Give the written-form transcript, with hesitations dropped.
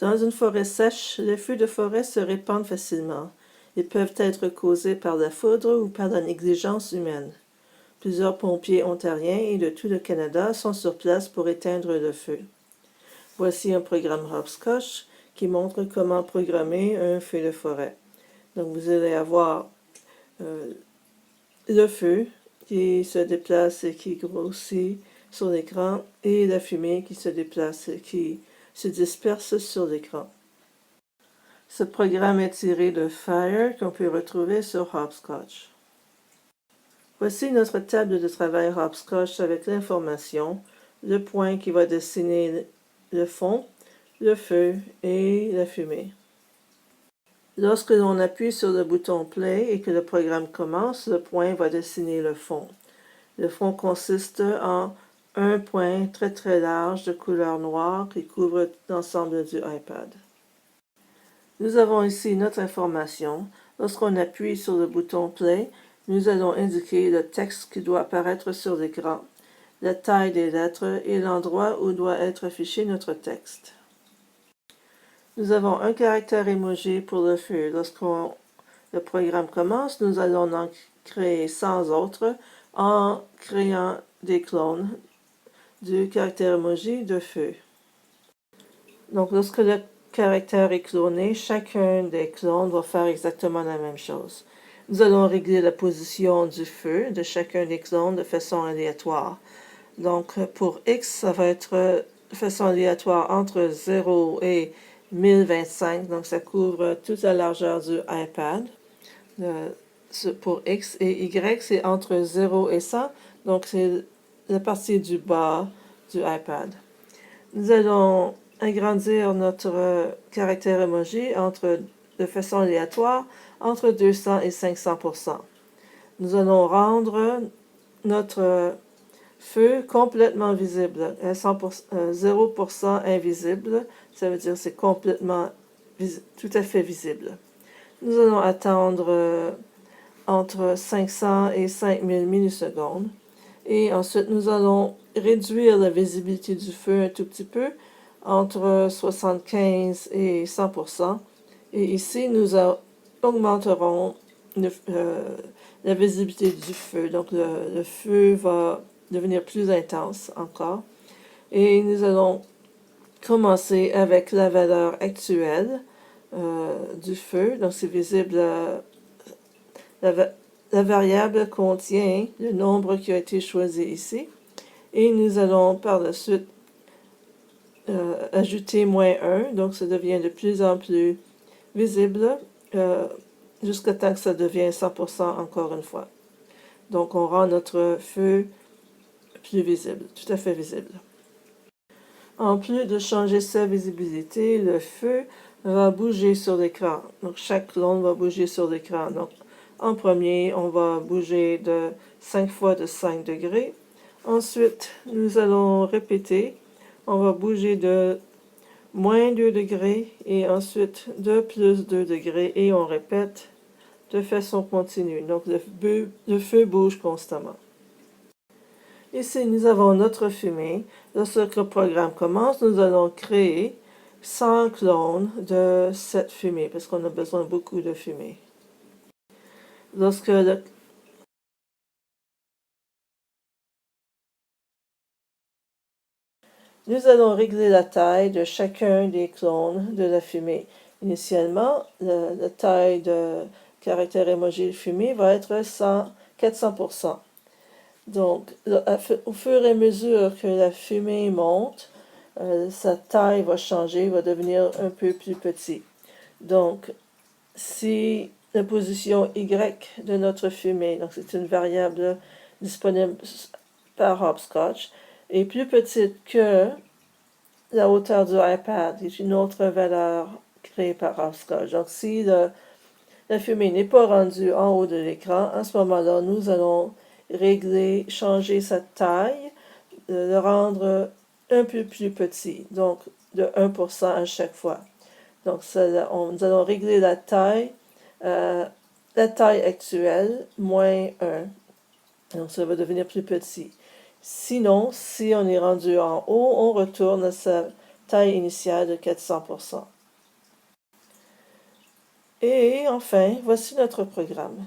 Dans une forêt sèche, les feux de forêt se répandent facilement. Ils peuvent être causés par la foudre ou par la négligence humaine. Plusieurs pompiers ontariens et de tout le Canada sont sur place pour éteindre le feu. Voici un programme Hopscotch qui montre comment programmer un feu de forêt. Donc vous allez avoir le feu qui se déplace et qui grossit sur l'écran et la fumée qui se déplace et qui se disperse sur l'écran. Ce programme est tiré de Fire qu'on peut retrouver sur Hopscotch. Voici notre table de travail Hopscotch avec l'information, le point qui va dessiner le fond, le feu et la fumée. Lorsque l'on appuie sur le bouton Play et que le programme commence, le point va dessiner le fond. Le fond consiste en un point très très large de couleur noire qui couvre l'ensemble du iPad. Nous avons ici notre information. Lorsqu'on appuie sur le bouton Play, nous allons indiquer le texte qui doit apparaître sur l'écran, la taille des lettres et l'endroit où doit être affiché notre texte. Nous avons un caractère emoji pour le feu. Lorsque le programme commence, nous allons en créer 100 autres en créant des clones du caractère emoji de feu. Donc, lorsque le caractère est cloné, chacun des clones va faire exactement la même chose. Nous allons régler la position du feu de chacun des clones de façon aléatoire. Donc, pour X, ça va être de façon aléatoire entre 0 et 1025. Donc, ça couvre toute la largeur du iPad pour X. Et Y, c'est entre 0 et 100. Donc, c'est la partie du bas du iPad. Nous allons agrandir notre caractère emoji de façon aléatoire entre 200 et 500%. Nous allons rendre notre feu complètement visible, 0% invisible, ça veut dire c'est complètement tout à fait visible. Nous allons attendre entre 500 et 5000 millisecondes. Et ensuite, nous allons réduire la visibilité du feu un tout petit peu, entre 75 et 100%. Et ici, nous augmenterons la visibilité du feu. Donc, le feu va devenir plus intense encore. Et nous allons commencer avec la valeur actuelle du feu. Donc, c'est visible, la variable contient le nombre qui a été choisi ici. Et nous allons par la suite ajouter -1. Donc, ça devient de plus en plus visible jusqu'à temps que ça devienne 100% encore une fois. Donc, on rend notre feu plus visible, tout à fait visible. En plus de changer sa visibilité, le feu va bouger sur l'écran. Donc, chaque clone va bouger sur l'écran. Donc, en premier, on va bouger de 5 fois de 5 degrés. Ensuite, nous allons répéter. On va bouger de -2 degrés et ensuite de +2 degrés et on répète de façon continue. Donc, le feu bouge constamment. Ici, nous avons notre fumée. Lorsque le programme commence, nous allons créer 100 clones de cette fumée parce qu'on a besoin beaucoup de fumée. Lorsque nous allons régler la taille de chacun des clones de la fumée. Initialement, la taille de caractère emoji fumée va être 400%. Donc, au fur et à mesure que la fumée monte, sa taille va changer, va devenir un peu plus petit. Donc, si la position Y de notre fumée, donc c'est une variable disponible par Hopscotch, est plus petite que la hauteur du iPad, est une autre valeur créée par Hopscotch. Donc, si la fumée n'est pas rendue en haut de l'écran, à ce moment-là, nous allons régler, changer sa taille, le rendre un peu plus petit, donc de 1% à chaque fois. Donc, nous allons régler la taille actuelle, -1. Donc, ça va devenir plus petit. Sinon, si on est rendu en haut, on retourne à sa taille initiale de 400%. Et enfin, voici notre programme.